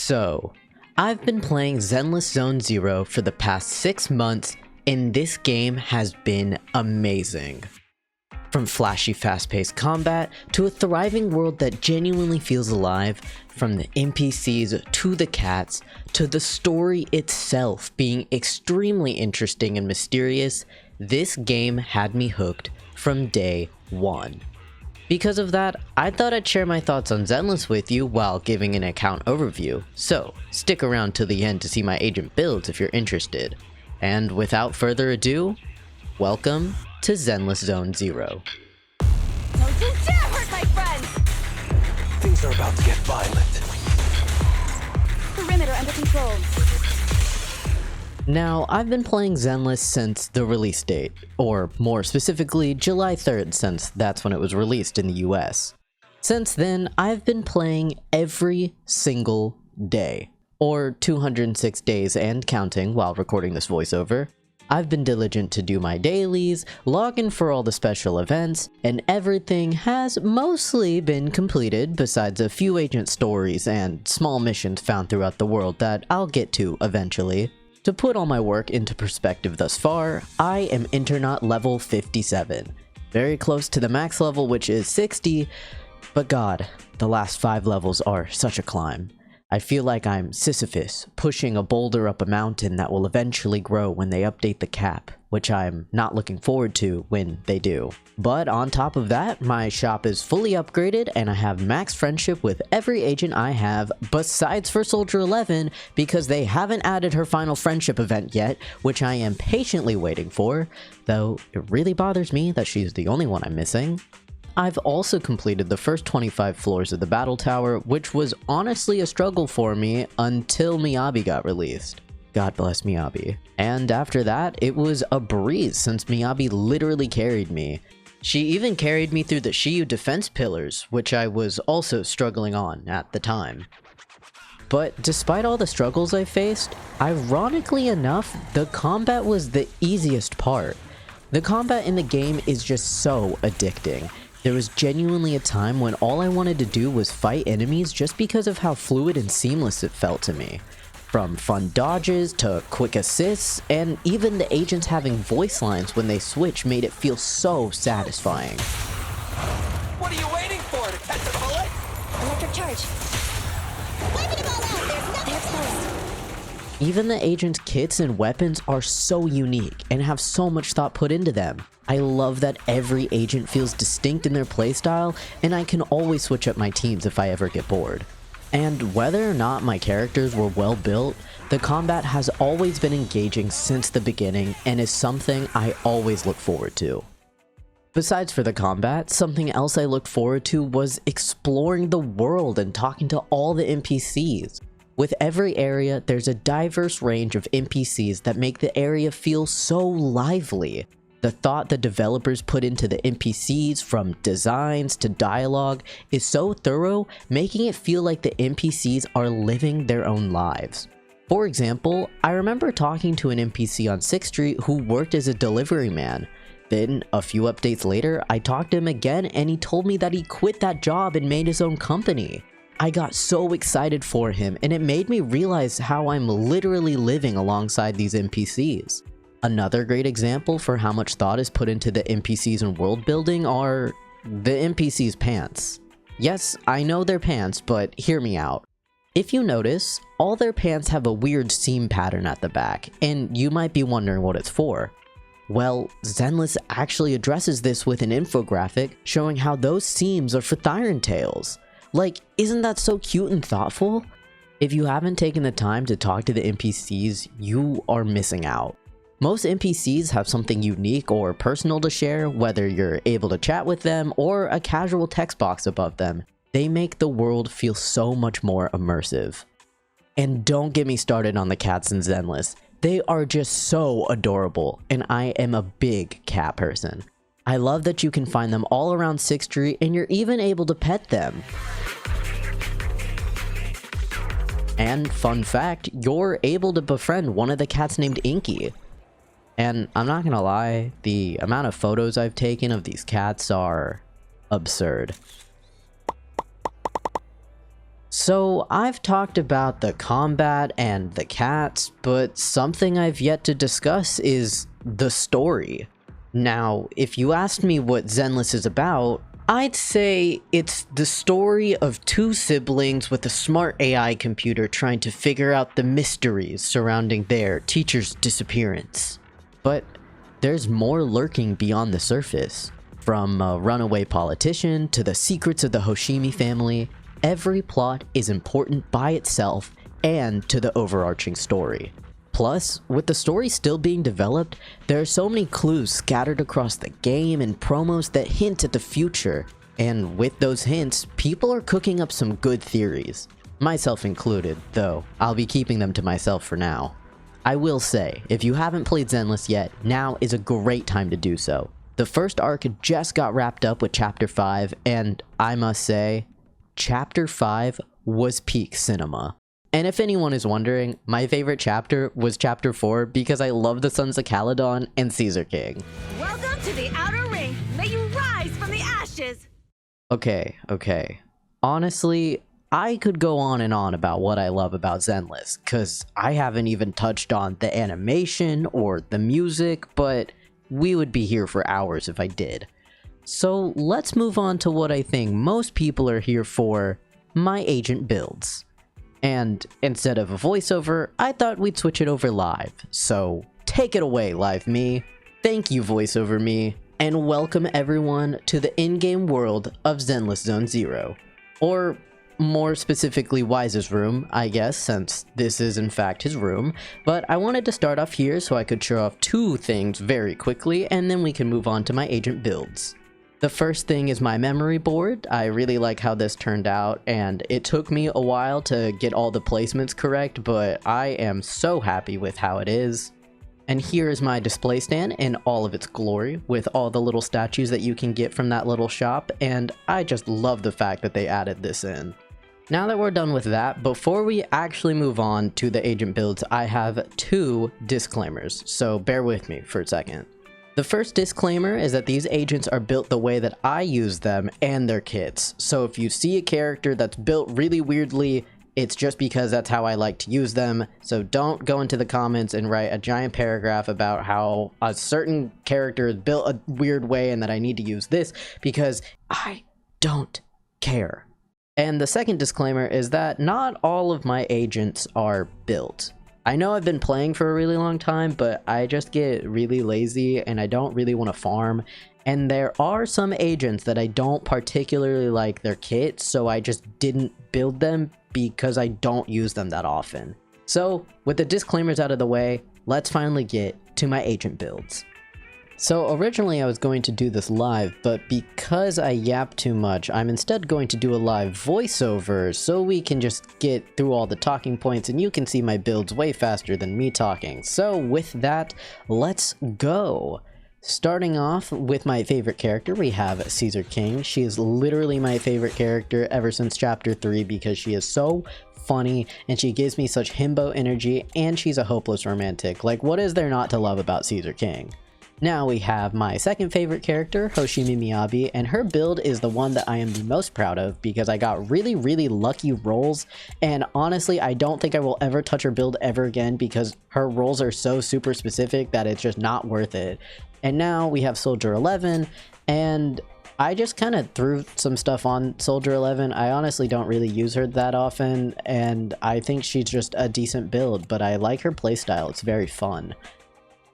So, I've been playing Zenless Zone for the past 6 months, and this game has been amazing. From flashy, fast-paced combat to a thriving world that genuinely feels alive, from the NPCs to the cats to the story itself being extremely interesting and mysterious, this game had me hooked from day one. Because of that, I thought I'd share my thoughts on Zenless with you while giving an account overview, so stick around till the end to see my agent builds if you're interested. And without further ado, welcome to Zenless Zone 0. Don't you dare hurt my friends! Things are about to get violent. Perimeter under control. Now, I've been playing Zenless since the release date, or more specifically, July 3rd, since that's when it was released in the US. Since then, I've been playing every single day, or 206 days and counting while recording this voiceover. I've been diligent to do my dailies, log in for all the special events, and everything has mostly been completed besides a few agent stories and small missions found throughout the world that I'll get to eventually. To put all my work into perspective thus far, I am Internaut level 57. Very close to the max level, which is 60, but god, the last 5 levels are such a climb. I feel like I'm Sisyphus, pushing a boulder up a mountain that will eventually grow when they update the cap, which I'm not looking forward to when they do. But on top of that, my shop is fully upgraded and I have max friendship with every agent I have, besides for Soldier 11, because they haven't added her final friendship event yet, which I am patiently waiting for, though it really bothers me that she's the only one I'm missing. I've also completed the first 25 floors of the battle tower, which was honestly a struggle for me until Miyabi got released. God bless Miyabi. And after that, it was a breeze since Miyabi literally carried me. She even carried me through the Shiyu defense pillars, which I was also struggling on at the time. But despite all the struggles I faced, ironically enough, the combat was the easiest part. The combat in the game is just so addicting. There was genuinely a time when all I wanted to do was fight enemies just because of how fluid and seamless it felt to me. From fun dodges to quick assists, and even the agents having voice lines when they switch made it feel so satisfying. What are you waiting for? To catch a bullet? Electric charge. Wiping them all out. There's nothing exposed. Even the agents' kits and weapons are so unique and have so much thought put into them. I love that every agent feels distinct in their playstyle, and I can always switch up my teams if I ever get bored. And whether or not my characters were well built, the combat has always been engaging since the beginning and is something I always look forward to. Besides for the combat, something else I looked forward to was exploring the world and talking to all the NPCs. With every area, there's a diverse range of NPCs that make the area feel so lively. The thought the developers put into the NPCs, from designs to dialogue, is so thorough, making it feel like the NPCs are living their own lives. For example, I remember talking to an NPC on 6th Street who worked as a delivery man. Then, a few updates later, I talked to him again and he told me that he quit that job and made his own company. I got so excited for him, and it made me realize how I'm literally living alongside these NPCs. Another great example for how much thought is put into the NPCs and world building are the NPCs' pants. Yes, I know they're pants, but hear me out. If you notice, all their pants have a weird seam pattern at the back, and you might be wondering what it's for. Well, Zenless actually addresses this with an infographic showing how those seams are for Thyron tails. Like, isn't that so cute and thoughtful? If you haven't taken the time to talk to the NPCs, you are missing out. Most NPCs have something unique or personal to share, whether you're able to chat with them or a casual text box above them. They make the world feel so much more immersive. And don't get me started on the cats in Zenless. They are just so adorable, and I am a big cat person. I love that you can find them all around 6th Street and you're even able to pet them. And fun fact, you're able to befriend one of the cats named Inky. And I'm not gonna lie, the amount of photos I've taken of these cats are absurd. So I've talked about the combat and the cats, but something I've yet to discuss is the story. Now, if you asked me what Zenless is about, I'd say it's the story of two siblings with a smart AI computer trying to figure out the mysteries surrounding their teacher's disappearance. But there's more lurking beyond the surface. From a runaway politician to the secrets of the Hoshimi family, every plot is important by itself and to the overarching story. Plus, with the story still being developed, there are so many clues scattered across the game and promos that hint at the future. And with those hints, people are cooking up some good theories. Myself included, though I'll be keeping them to myself for now. I will say, if you haven't played Zenless yet, now is a great time to do so. The first arc just got wrapped up with Chapter 5, and I must say, Chapter 5 was peak cinema. And if anyone is wondering, my favorite chapter was Chapter 4 because I love the Sons of Caledon and Caesar King. Welcome to the outer ring. May you rise from the ashes. Okay. Honestly, I could go on and on about what I love about Zenless, because I haven't even touched on the animation or the music, but we would be here for hours if I did. So let's move on to what I think most people are here for, my agent builds. And instead of a voiceover, I thought we'd switch it over live. So take it away, Live Me. Thank you, voiceover me. And welcome everyone to the in-game world of Zenless Zone Zero. Or more specifically, Wise's room, I guess, since this is in fact his room. But I wanted to start off here so I could show off two things very quickly, and then we can move on to my agent builds. The first thing is my memory board. I really like how this turned out, and it took me a while to get all the placements correct, but I am so happy with how it is. And here is my display stand in all of its glory, with all the little statues that you can get from that little shop, and I just love the fact that they added this in. Now that we're done with that, before we actually move on to the agent builds, I have two disclaimers, so bear with me for a second. The first disclaimer is that these agents are built the way that I use them and their kits. So if you see a character that's built really weirdly, it's just because that's how I like to use them. So don't go into the comments and write a giant paragraph about how a certain character is built a weird way and that I need to use this, because I don't care. And the second disclaimer is that not all of my agents are built. I know I've been playing for a really long time, but I just get really lazy and I don't really want to farm. And there are some agents that I don't particularly like their kit, so I just didn't build them because I don't use them that often. So with the disclaimers out of the way, let's finally get to my agent builds. So originally I was going to do this live, but because I yap too much, I'm instead going to do a live voiceover so we can just get through all the talking points and you can see my builds way faster than me talking. So with that, let's go. Starting off with my favorite character, we have Caesar King. She is literally my favorite character ever since Chapter 3 because she is so funny and she gives me such himbo energy, and she's a hopeless romantic. Like, what is there not to love about Caesar King? Now we have my second favorite character, Hoshimi Miyabi, and her build is the one that I am the most proud of because I got really lucky rolls, and honestly I don't think I will ever touch her build ever again because her rolls are so super specific that it's just not worth it. And now we have Soldier 11, and I just kind of threw some stuff on Soldier 11. I honestly don't really use her that often, and I think she's just a decent build, but I like her playstyle. It's very fun.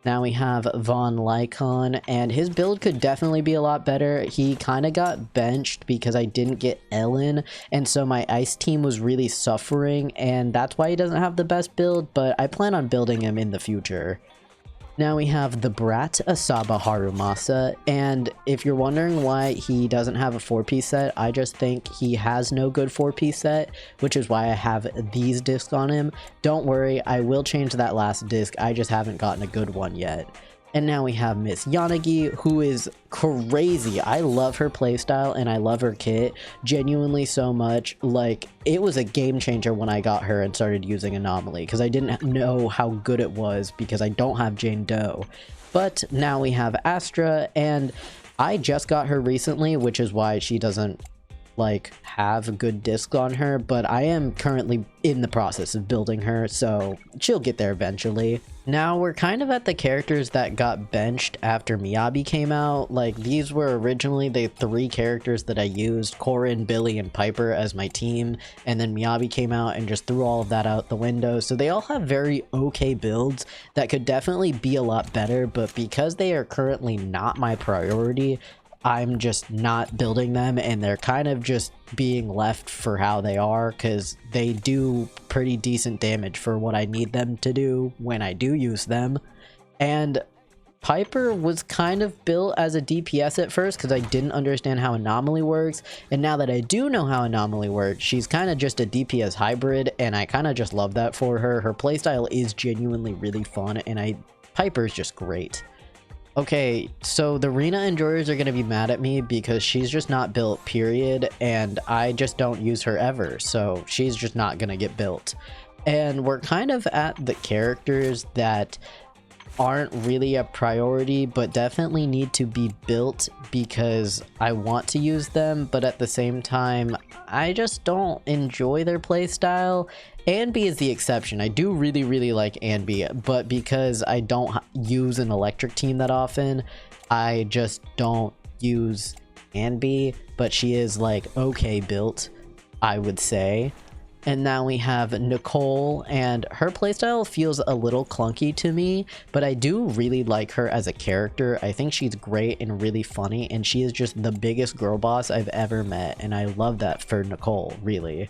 Now we have Von Lycaon, and his build could definitely be a lot better. He kind of got benched because I didn't get Ellen, and so my ice team was really suffering, and that's why he doesn't have the best build, but I plan on building him in the future. Now we have the Brat Asaba Harumasa, and if you're wondering why he doesn't have a 4-piece set, I just think he has no good 4-piece set, which is why I have these discs on him. Don't worry, I will change that last disc, I just haven't gotten a good one yet. And now we have Miss Yanagi, who is crazy. I love her playstyle and I love her kit genuinely so much. Like, it was a game changer when I got her and started using Anomaly because I didn't know how good it was because I don't have Jane Doe. But now we have Astra, and I just got her recently, which is why she doesn't like have good discs on her, but I am currently in the process of building her, so she'll get there eventually. Now we're kind of at the characters that got benched after Miyabi came out. Like, these were originally the 3 characters that I used, Corin, Billy, and Piper as my team, and then Miyabi came out and just threw all of that out the window. So they all have very okay builds that could definitely be a lot better, but because they are currently not my priority, I'm just not building them, and they're kind of just being left for how they are, because they do pretty decent damage for what I need them to do when I do use them. And Piper was kind of built as a DPS at first because I didn't understand how Anomaly works, and now that I do know how Anomaly works, she's kind of just a DPS hybrid, and I kind of just love that for her. Her playstyle is genuinely really fun, and Piper's just great. Okay, so the Rina enjoyers are going to be mad at me because she's just not built, period, and I just don't use her ever, so she's just not going to get built. And we're kind of at the characters that aren't really a priority, but definitely need to be built because I want to use them, but at the same time, I just don't enjoy their playstyle. Anby is the exception. I do really like Anby, but because I don't use an electric team that often, I just don't use Anby, but she is like okay built, I would say. And now we have Nicole, and her playstyle feels a little clunky to me, but I do really like her as a character. I think she's great and really funny, and she is just the biggest girl boss I've ever met, and I love that for Nicole, really.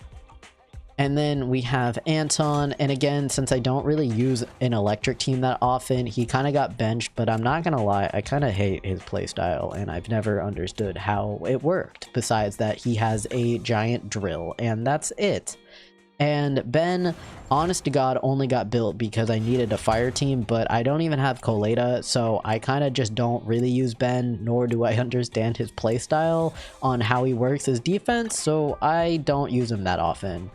And then we have Anton, and again, since I don't really use an electric team that often, he kind of got benched, but I'm not gonna lie, I kind of hate his playstyle, and I've never understood how it worked, besides that he has a giant drill, and that's it. And Ben, honest to God, only got built because I needed a fire team, but I don't even have Coleta, so I kind of just don't really use Ben, nor do I understand his playstyle on how he works his defense, so I don't use him that often.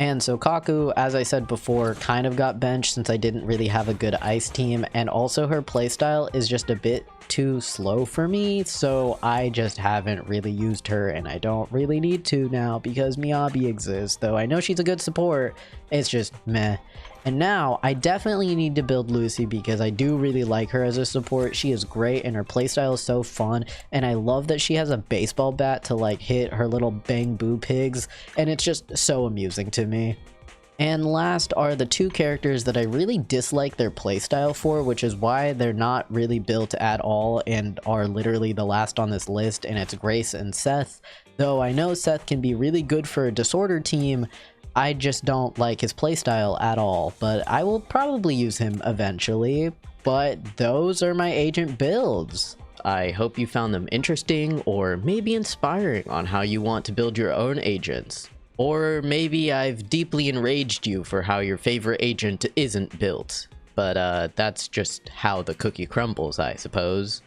And Soukaku, as I said before, kind of got benched since I didn't really have a good ice team, and also her playstyle is just a bit too slow for me, so I just haven't really used her, and I don't really need to now because Miyabi exists, though I know she's a good support, it's just meh. And now I definitely need to build Lucy because I do really like her as a support. She is great and her playstyle is so fun, and I love that she has a baseball bat to like hit her little bang boo pigs, and it's just so amusing to me. And last are the 2 characters that I really dislike their playstyle for, which is why they're not really built at all and are literally the last on this list, and it's Grace and Seth. Though I know Seth can be really good for a disorder team, I just don't like his playstyle at all, but I will probably use him eventually. But those are my agent builds. I hope you found them interesting or maybe inspiring on how you want to build your own agents. Or maybe I've deeply enraged you for how your favorite agent isn't built. But that's just how the cookie crumbles, I suppose.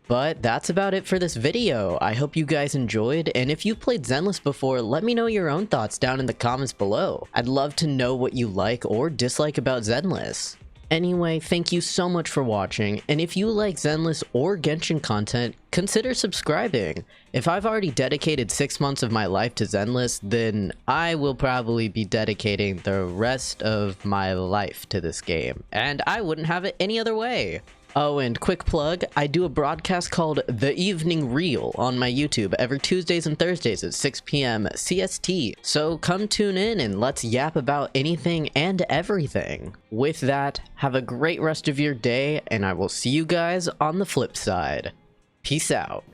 But that's about it for this video. I hope you guys enjoyed, and if you've played Zenless before, let me know your own thoughts down in the comments below. I'd love to know what you like or dislike about Zenless. Anyway, thank you so much for watching, and if you like Zenless or Genshin content, consider subscribing. If I've already dedicated 6 months of my life to Zenless, then I will probably be dedicating the rest of my life to this game, and I wouldn't have it any other way. Oh, and quick plug, I do a broadcast called The Evening Reel on my YouTube every Tuesdays and Thursdays at 6 PM CST. So come tune in and let's yap about anything and everything. With that, have a great rest of your day, and I will see you guys on the flip side. Peace out.